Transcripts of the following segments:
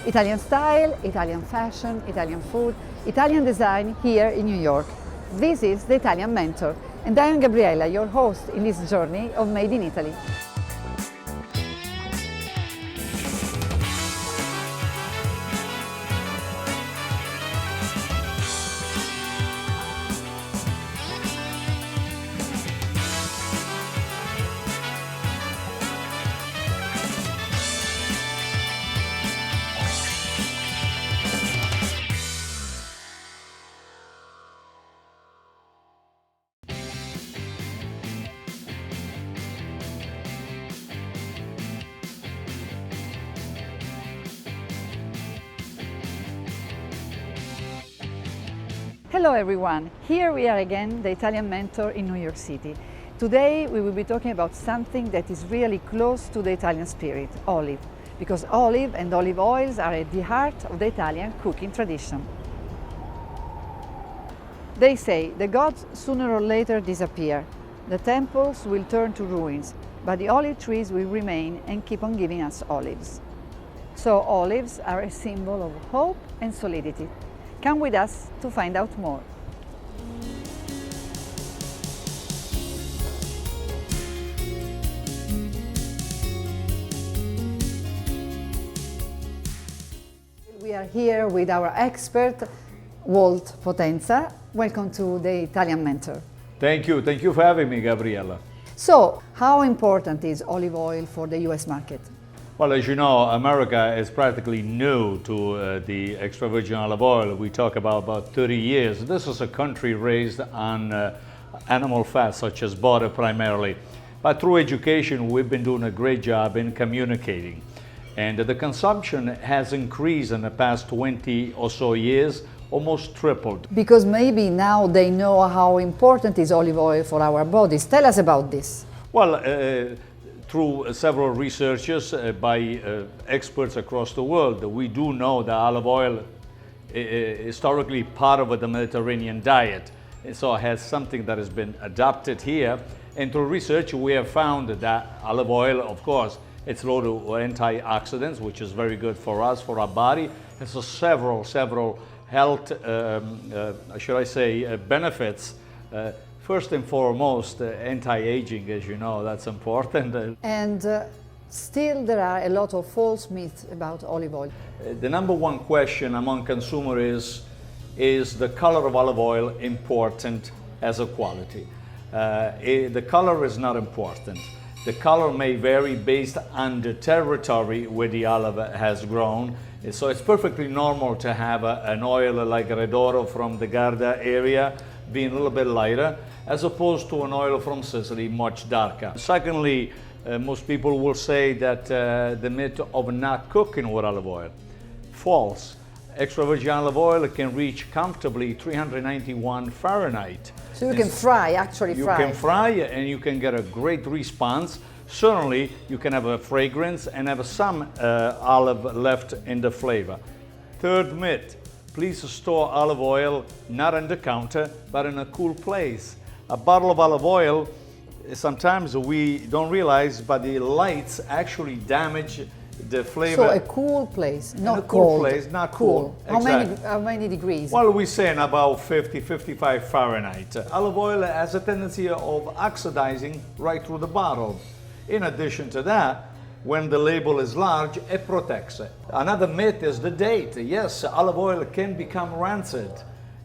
Italian style, Italian fashion, Italian food, Italian design here in New York. This is the Italian Mentor, and I am Gabriella, your host in this journey of Made in Italy. Hello everyone, here we are again, the Italian Mentor in New York City. Today we will be talking about something that is really close to the Italian spirit, olive, because olive and olive oils are at the heart of the Italian cooking tradition. They say the gods sooner or later disappear, the temples will turn to ruins, but the olive trees will remain and keep on giving us olives. So olives are a symbol of hope and solidity. Come with us to find out more. We are here with our expert, Walt Potenza. Welcome to the Italian Mentor. Thank you for having me, Gabriella. So, how important is olive oil for the US market? Well, as you know, America is practically new to the extra virgin olive oil. We talk about 30 years. This is a country raised on animal fats, such as butter primarily. But through education, we've been doing a great job in communicating. And the consumption has increased in the past 20 or so years, almost tripled. Because maybe now they know how important is olive oil for our bodies. Tell us about this. Well, through several researchers by experts across the world, we do know that olive oil is historically part of the Mediterranean diet. And so it has something that has been adopted here. And through research, we have found that olive oil, of course, it's loaded with antioxidants, which is very good for us, for our body. And so several health, should I say, benefits. First and foremost, anti-aging, as you know, that's important. And still there are a lot of false myths about olive oil. The number one question among consumers is the color of olive oil important as a quality? The color is not important. The color may vary based on the territory where the olive has grown. So it's perfectly normal to have an oil like Red Oro from the Garda area being a little bit lighter, as opposed to an oil from Sicily, much darker. Secondly, most people will say that the myth of not cooking with olive oil. False. Extra virgin olive oil can reach comfortably 391 Fahrenheit. So you can fry, actually fry. You can fry and you can get a great response. Certainly, you can have a fragrance and have some olive left in the flavor. Third myth. Please store olive oil not on the counter, but in a cool place. A bottle of olive oil, sometimes we don't realize, but the lights actually damage the flavor. So a cool place, not a cool cold. place, not cool. Exactly. How many degrees? Well, we're saying about 50, 55 Fahrenheit. Olive oil has a tendency of oxidizing right through the bottle. In addition to that, when the label is large, it protects it. Another myth is the date. Yes, olive oil can become rancid,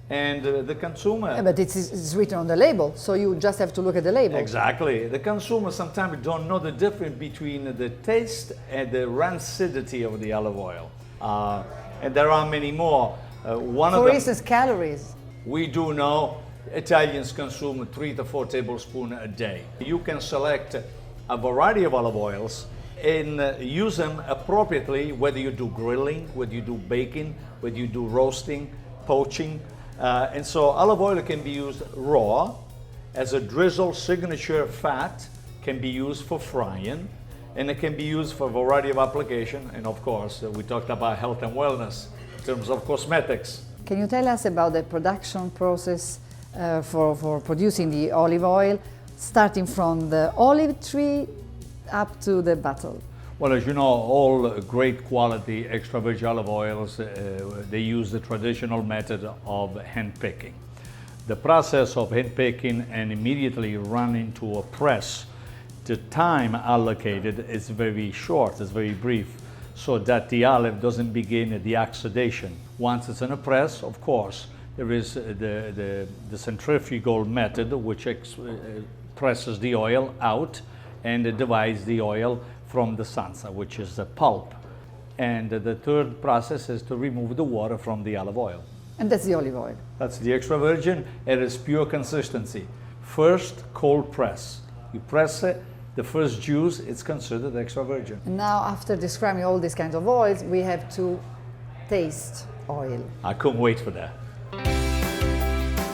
and the consumer... Yeah, but it's written on the label, so you just have to look at the label. Exactly. The consumer sometimes don't know the difference between the taste and the rancidity of the olive oil. And there are many more. For instance, calories. We do know Italians consume 3 to 4 tablespoons a day. You can select a variety of olive oils and use them appropriately, whether you do grilling, whether you do baking, whether you do roasting, poaching. And so olive oil can be used raw, as a drizzle signature fat, can be used for frying, and it can be used for a variety of application. And of course, we talked about health and wellness in terms of cosmetics. Can you tell us about the production process for producing the olive oil, starting from the olive tree up to the bottle? Well, as you know, all great quality extra virgin olive oils, they use the traditional method of hand picking. The process of hand picking and immediately run into a press, the time allocated is very short, it's very brief, so that the olive doesn't begin the oxidation. Once it's in a press, of course, there is the centrifugal method which presses the oil out and divides the oil from the sansa, which is the pulp. And the third process is to remove the water from the olive oil. And that's the olive oil. That's the extra virgin. It is pure consistency. First, cold press. You press it, the first juice, it's considered extra virgin. And now, after describing all these kinds of oils, we have to taste oil. I couldn't wait for that.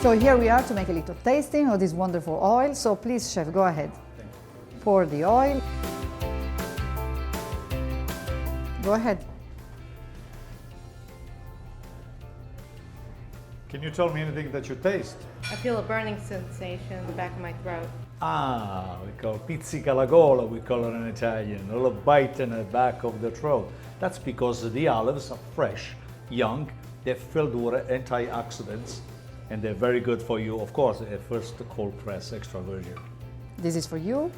So here we are to make a little tasting of this wonderful oil. So please, chef, go ahead. Pour the oil. Go ahead. Can you tell me anything that you taste? I feel a burning sensation in the back of my throat. Ah, we call it pizzica alla gola, we call it in Italian, a little bite in the back of the throat. That's because the olives are fresh, young, they're filled with antioxidants, and they're very good for you. Of course, at first the cold press extra virgin. This is for you.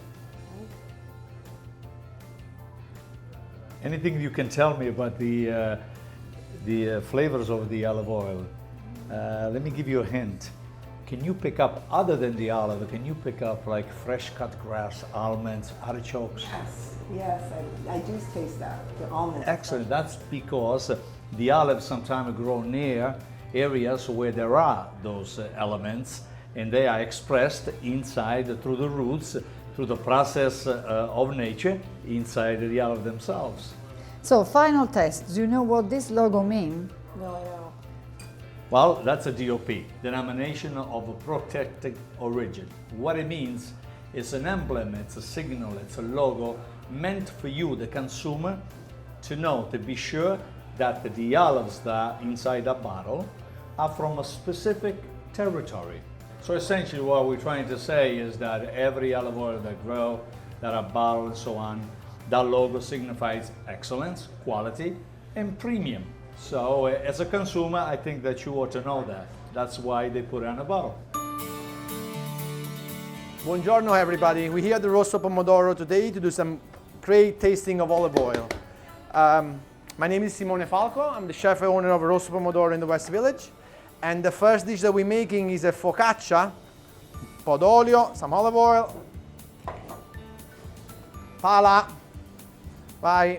Anything you can tell me about the flavors of the olive oil? Let me give you a hint. Can you pick up, other than the olive, can you pick up like fresh cut grass, almonds, artichokes? Yes, I do taste that, the almonds. Excellent. That's because the olives sometimes grow near areas where there are those elements, and they are expressed inside through the roots, through the process of nature inside the olive themselves. So, final test. Do you know what this logo means? No, I don't. Well, that's a DOP, denomination of a protected origin. What it means is an emblem, it's a signal, it's a logo meant for you, the consumer, to know, to be sure that the olives that are inside that bottle are from a specific territory. So essentially what we're trying to say is that every olive oil that grow, that are bottled and so on, that logo signifies excellence, quality, and premium. So as a consumer, I think that you ought to know that. That's why they put it on a bottle. Buongiorno everybody, we're here at the Rosso Pomodoro today to do some great tasting of olive oil. My name is Simone Falco, I'm the chef and owner of Rosso Pomodoro in the West Village. And the first dish that we're making is a focaccia, un po' d'olio, some olive oil, pala, vai,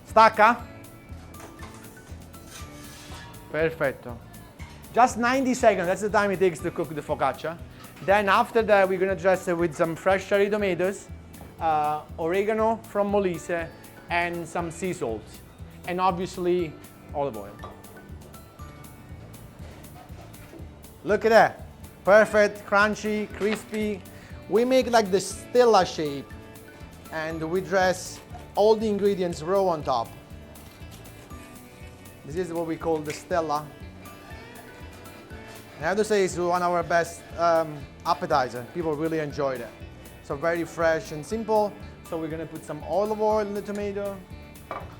stacca, perfetto. Just 90 seconds, that's the time it takes to cook the focaccia. Then after that we're going to dress it with some fresh cherry tomatoes, oregano from Molise, and some sea salt, and obviously olive oil. Look at that, perfect, crunchy, crispy. We make like the stella shape, and we dress all the ingredients raw on top. This is what we call the stella. I have to say it's one of our best appetizer. People really enjoyed it. So very fresh and simple. So we're gonna put some olive oil in the tomato.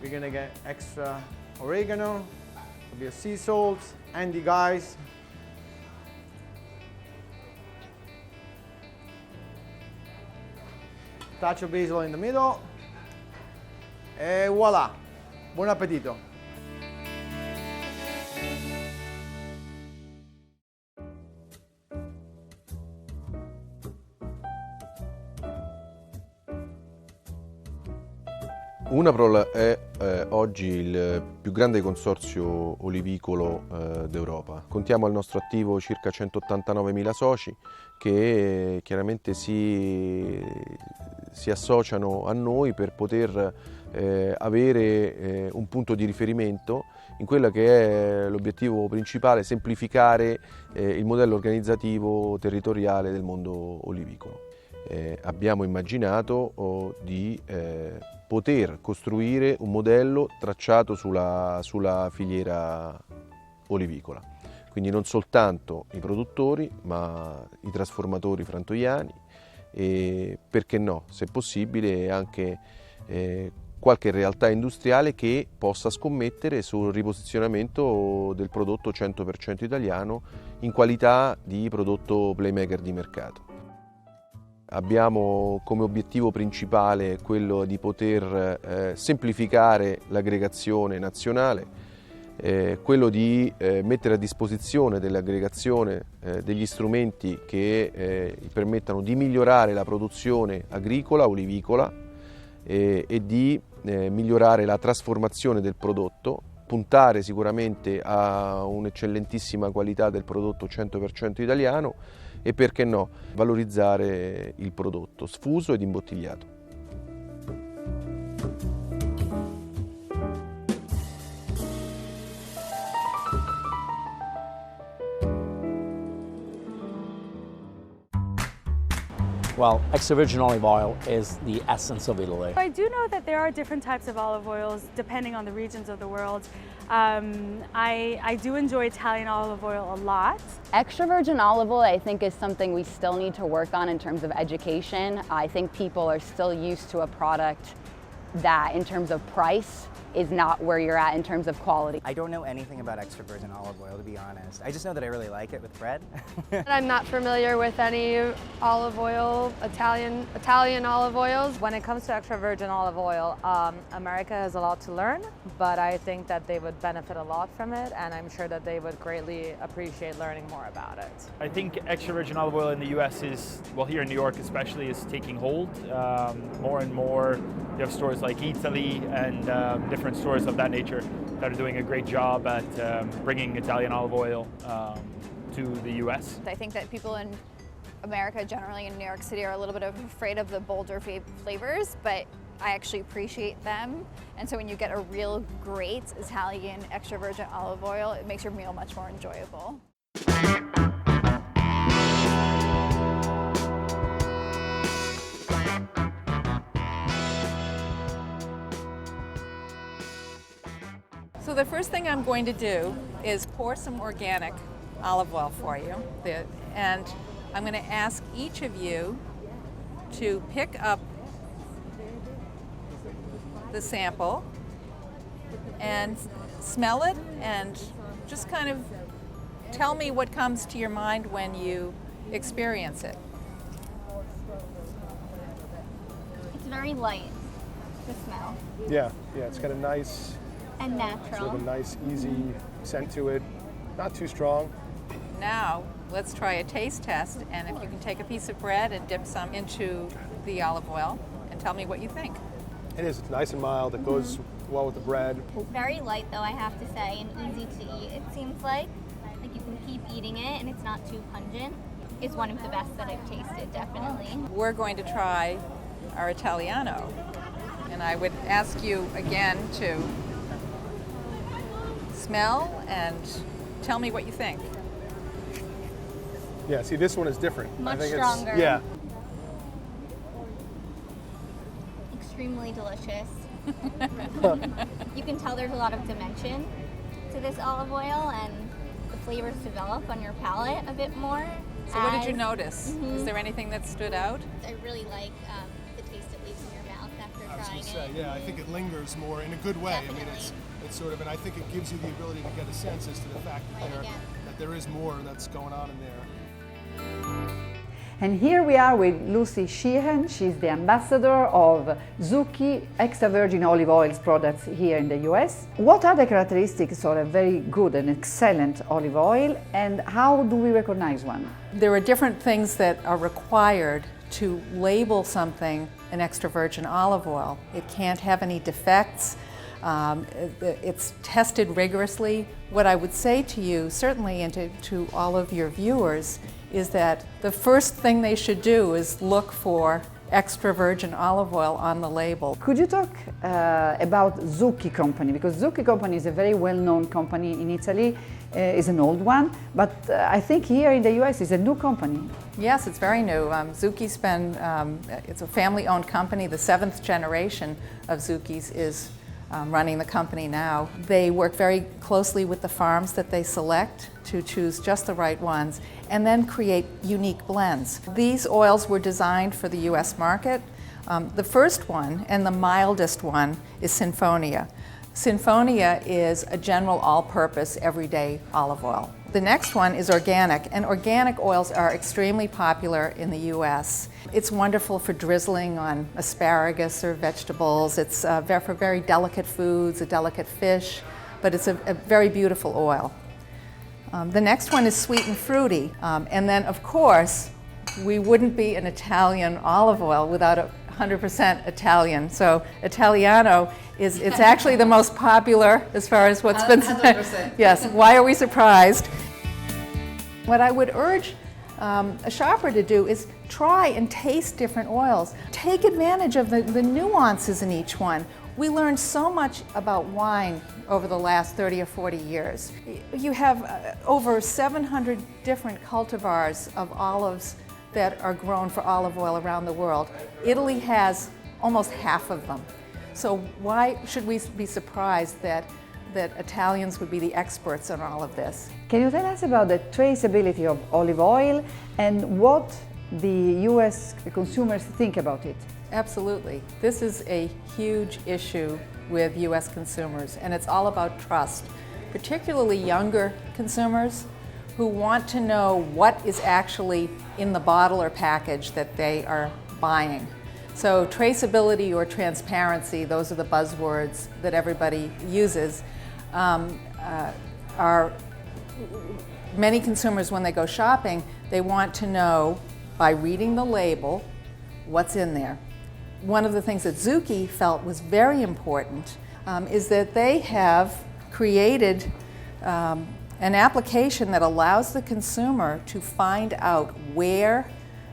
We're gonna get extra oregano, a bit of sea salt, and the guys. Touch of basil in the middle. E voila! Buon appetito! Unaprol è oggi il più grande consorzio olivicolo d'Europa. Contiamo al nostro attivo circa 189.000 soci che chiaramente si associano a noi per poter avere un punto di riferimento in quello che è l'obiettivo principale, semplificare il modello organizzativo territoriale del mondo olivicolo. Abbiamo immaginato di poter costruire un modello tracciato sulla filiera olivicola, quindi non soltanto i produttori ma i trasformatori frantoiani, e, perché no, se possibile, anche qualche realtà industriale che possa scommettere sul riposizionamento del prodotto 100% italiano in qualità di prodotto playmaker di mercato. Abbiamo come obiettivo principale quello di poter semplificare l'aggregazione nazionale, quello di mettere a disposizione dell'aggregazione degli strumenti che permettano di migliorare la produzione agricola, olivicola e di migliorare la trasformazione del prodotto, puntare sicuramente a un'eccellentissima qualità del prodotto 100% italiano e, perché no, valorizzare il prodotto sfuso ed imbottigliato. Well, extra virgin olive oil is the essence of Italy. I do know that there are different types of olive oils depending on the regions of the world. I do enjoy Italian olive oil a lot. Extra virgin olive oil, I think, is something we still need to work on in terms of education. I think people are still used to a product that, in terms of price, is not where you're at in terms of quality. I don't know anything about extra virgin olive oil, to be honest. I just know that I really like it with bread. I'm not familiar with any olive oil, Italian olive oils. When it comes to extra virgin olive oil, America has a lot to learn, but I think that they would benefit a lot from it, and I'm sure that they would greatly appreciate learning more about it. I think extra virgin olive oil in the US is, well, here in New York especially, is taking hold. More and more, you have stores like Italy and different stores of that nature that are doing a great job at bringing Italian olive oil to the US. I think that people in America, generally in New York City, are a little bit afraid of the bolder flavors, but I actually appreciate them. And so when you get a real great Italian extra virgin olive oil, it makes your meal much more enjoyable. So the first thing I'm going to do is pour some organic olive oil for you. And I'm going to ask each of you to pick up the sample and smell it and just kind of tell me what comes to your mind when you experience it. It's very light, the smell. Yeah, it's got a nice and natural. Sort of a nice, easy scent to it. Not too strong. Now, let's try a taste test, and if you can take a piece of bread and dip some into the olive oil and tell me what you think. It is. It's nice and mild. It goes well with the bread. Very light, though, I have to say, and easy to eat. It seems like you can keep eating it, and it's not too pungent. It's one of the best that I've tasted, definitely. We're going to try our Italiano, and I would ask you again to smell and tell me what you think. Yeah, see, this one is different. Much I think stronger. Yeah. Extremely delicious. You can tell there's a lot of dimension to this olive oil, and the flavors develop on your palate a bit more. So what did you notice? Is there anything that stood out? I really like the taste it leaves in your mouth after trying it. Yeah, I think it lingers more in a good way. Definitely. I mean, it's sort of, and I think it gives you the ability to get a sense as to the fact that there is more that's going on in there. And here we are with Lucy Sheehan. She's the ambassador of Zucchi extra virgin olive oils products here in the US. What are the characteristics of a very good and excellent olive oil, and how do we recognize one? There are different things that are required to label something an extra virgin olive oil. It can't have any defects. It's tested rigorously. What I would say to you, certainly, and to all of your viewers, is that the first thing they should do is look for extra virgin olive oil on the label. Could you talk about Zucchi Company? Because Zucchi Company is a very well-known company in Italy, is an old one, but I think here in the US is a new company. Yes, it's very new. Zucchi's been, it's a family-owned company. The 7th generation of Zucchi's is running the company now. They work very closely with the farms that they select to choose just the right ones and then create unique blends. These oils were designed for the US market. The first one and the mildest one is Sinfonia. Sinfonia is a general all-purpose everyday olive oil. The next one is organic, and organic oils are extremely popular in the US. It's wonderful for drizzling on asparagus or vegetables. It's for very delicate foods, a delicate fish, but it's a very beautiful oil. The next one is sweet and fruity, and then of course we wouldn't be an Italian olive oil without a 100% Italian. So Italiano it's actually the most popular as far as what's been said. Yes, why are we surprised? What I would urge a shopper to do is try and taste different oils. Take advantage of the nuances in each one. We learned so much about wine over the last 30 or 40 years. You have over 700 different cultivars of olives that are grown for olive oil around the world. Italy has almost half of them. So why should we be surprised that Italians would be the experts on all of this? Can you tell us about the traceability of olive oil and what the US consumers think about it? Absolutely. This is a huge issue with US consumers, and it's all about trust, particularly younger consumers who want to know what is actually in the bottle or package that they are buying. So traceability or transparency, those are the buzzwords that everybody uses. Many consumers, when they go shopping, they want to know by reading the label what's in there. One of the things that Zucchi felt was very important is that they have created an application that allows the consumer to find out where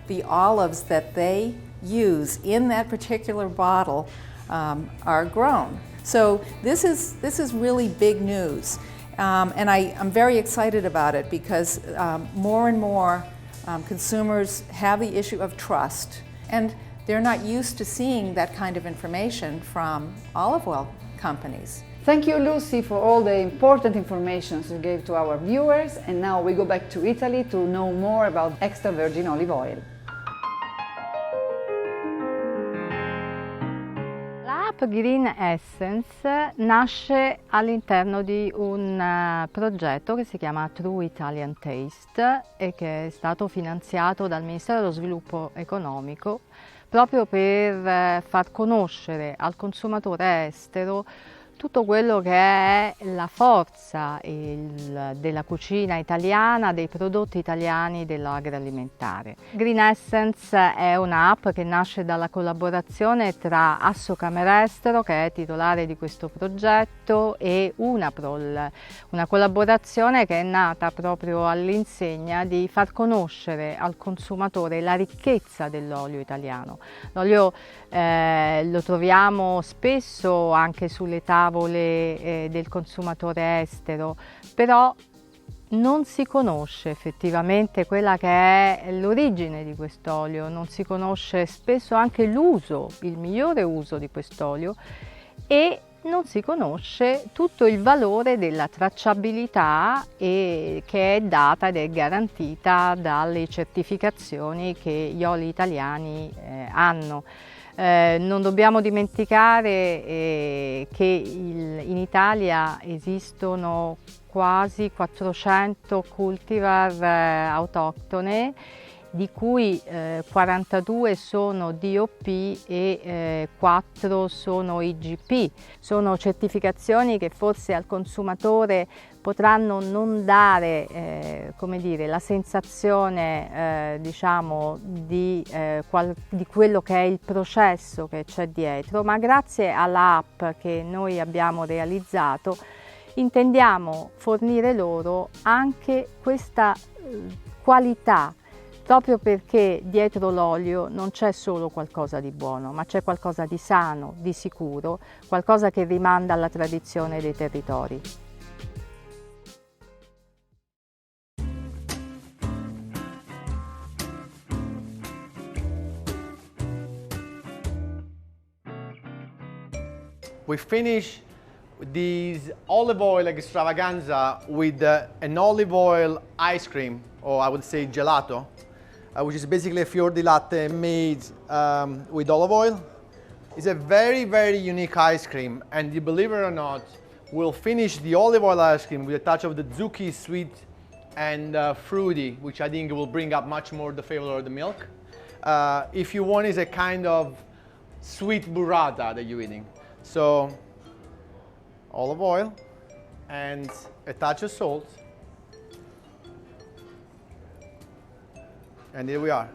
the olives that they use in that particular bottle are grown. So this is really big news, and I'm very excited about it because more and more consumers have the issue of trust, and they're not used to seeing that kind of information from olive oil companies. Thank you, Lucy, for all the important information you gave to our viewers, and now we go back to Italy to know more about extra virgin olive oil. L'app Green Essence nasce all'interno di un progetto che si chiama True Italian Taste e che è stato finanziato dal Ministero dello Sviluppo Economico proprio per far conoscere al consumatore estero tutto quello che è la forza della cucina italiana, dei prodotti italiani dell'agroalimentare. Green Essence è un'app che nasce dalla collaborazione tra Assocamere-Estero, che è titolare di questo progetto, e Unaprol, una collaborazione che è nata proprio all'insegna di far conoscere al consumatore la ricchezza dell'olio italiano. L'olio lo troviamo spesso anche sulle tavole del consumatore estero, però non si conosce effettivamente quella che è l'origine di quest'olio, non si conosce spesso anche l'uso, il migliore uso di quest'olio, e non si conosce tutto il valore della tracciabilità che è data ed è garantita dalle certificazioni che gli oli italiani hanno. Non dobbiamo dimenticare che in Italia esistono quasi 400 cultivar autoctone, di cui 42 sono DOP e 4 sono IGP. Sono certificazioni che forse al consumatore potranno non dare come dire, la sensazione diciamo di quello che è il processo che c'è dietro, ma grazie all'app che noi abbiamo realizzato intendiamo fornire loro anche questa qualità, proprio perché dietro l'olio non c'è solo qualcosa di buono, ma c'è qualcosa di sano, di sicuro, qualcosa che rimanda alla tradizione dei territori. We finished this olive oil extravaganza with an olive oil ice cream, or I would say gelato, which is basically a fior di latte made with olive oil. It's a very, very unique ice cream, and you believe it or not, we'll finish the olive oil ice cream with a touch of the zucchini sweet and fruity, which I think will bring up much more the flavor of the milk. If you want, is a kind of sweet burrata that you're eating. So, olive oil and a touch of salt. And here we are.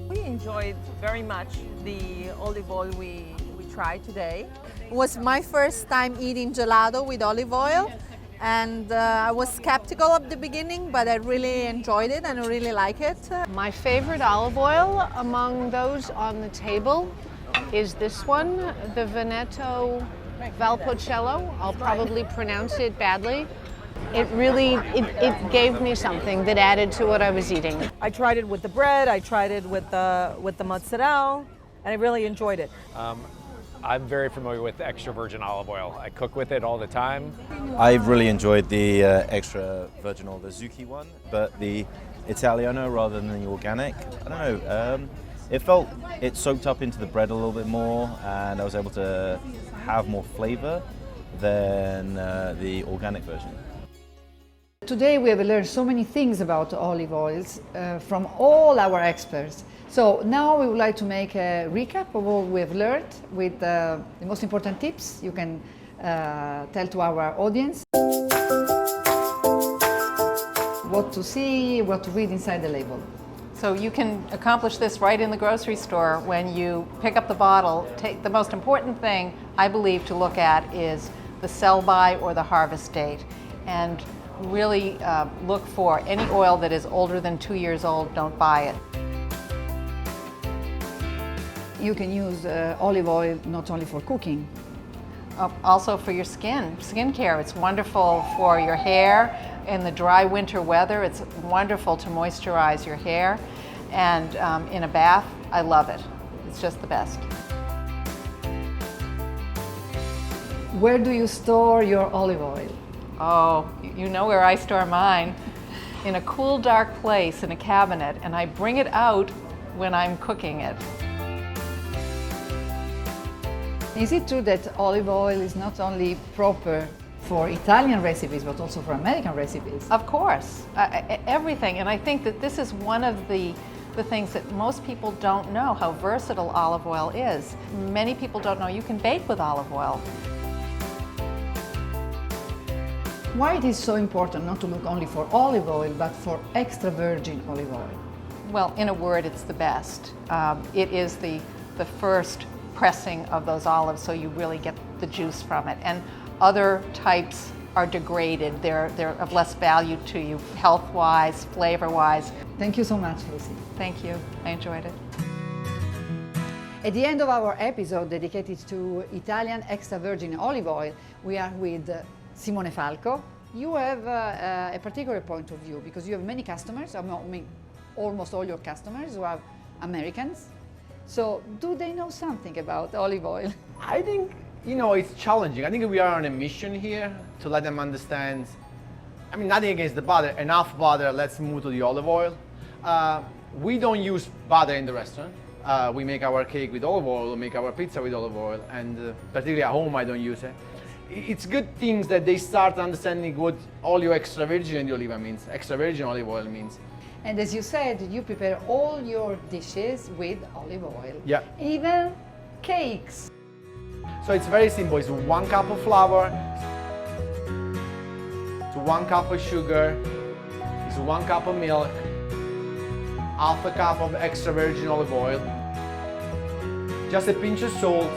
We enjoyed very much the olive oil we tried today. It was my first time eating gelato with olive oil, and I was skeptical at the beginning, but I really enjoyed it and I really like it. My favorite olive oil among those on the table is this one, the Veneto Valpolicella. I'll probably pronounce it badly. It really, it gave me something that added to what I was eating. I tried it with the bread, I tried it with the mozzarella, and I really enjoyed it. I'm very familiar with extra virgin olive oil. I cook with it all the time. I've really enjoyed the extra virgin oil, the zucchini one, but the Italiano rather than the organic. I don't know, it soaked up into the bread a little bit more, and I was able to have more flavor than the organic version. Today we have learned so many things about olive oils from all our experts. So now we would like to make a recap of what we have learned with the most important tips you can tell to our audience. What to see, what to read inside the label. So you can accomplish this right in the grocery store when you pick up the bottle. The most important thing, I believe, to look at is the sell-by or the harvest date. And really look for any oil that is older than 2 years old, don't buy it. You can use olive oil not only for cooking. Also for your skincare. It's wonderful for your hair. In the dry winter weather, it's wonderful to moisturize your hair. And in a bath, I love it. It's just the best. Where do you store your olive oil? Oh, you know where I store mine. In a cool, dark place in a cabinet, and I bring it out when I'm cooking it. Is it true that olive oil is not only proper for Italian recipes, but also for American recipes? Of course, everything. And I think that this is one of the things that most people don't know, how versatile olive oil is. Many people don't know you can bake with olive oil. Why it is so important not to look only for olive oil, but for extra virgin olive oil? Well, in a word, it's the best. It is the first pressing of those olives, so you really get the juice from it. And other types are degraded. They're of less value to you, health-wise, flavor-wise. Thank you so much, Lucy. Thank you. I enjoyed it. At the end of our episode dedicated to Italian extra virgin olive oil, we are with Simone Falco. You have a particular point of view because you have many customers, I mean, almost all your customers who are Americans. So do they know something about olive oil? I think, you know, it's challenging. I think we are on a mission here to let them understand, I mean, nothing against the butter, enough butter, let's move to the olive oil. We don't use butter in the restaurant. We make our cake with olive oil, we make our pizza with olive oil, and particularly at home I don't use it. It's good things that they start understanding what olio extra virgin di oliva means, extra virgin olive oil means. And as you said, you prepare all your dishes with olive oil. Yeah. Even cakes. So it's very simple. It's 1 cup of flour, it's 1 cup of sugar, it's 1 cup of milk, half a cup of extra virgin olive oil, just a pinch of salt,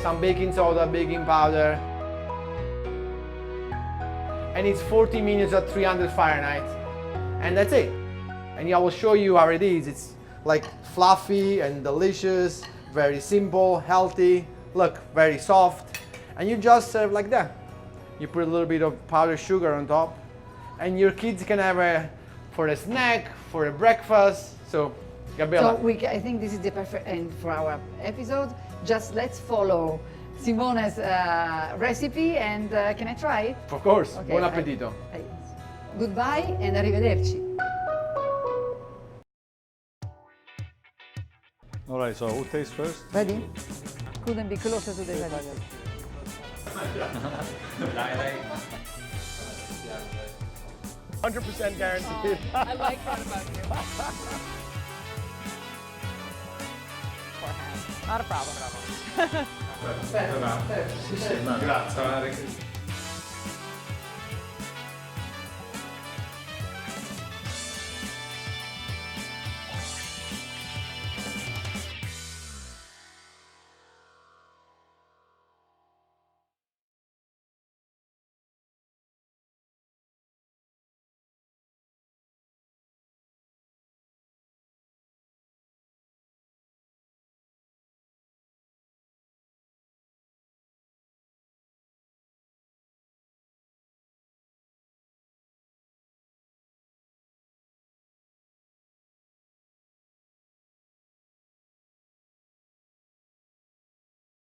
some baking soda, baking powder, and it's 40 minutes at 300 Fahrenheit, and that's it. And I will show you how it is. It's like fluffy and delicious, very simple, healthy, look, very soft, and you just serve like that. You put a little bit of powdered sugar on top, and your kids can have a for a snack, for a breakfast. So, Gabriella. So I think this is the perfect end for our episode. Just let's follow Simone's recipe, and can I try? Of course. Okay, Buon appetito. Goodbye and arrivederci. All right, so who tastes first? Ready? Couldn't be closer to the ready. 100% guaranteed. I like that about you. Not a problem. Grazie.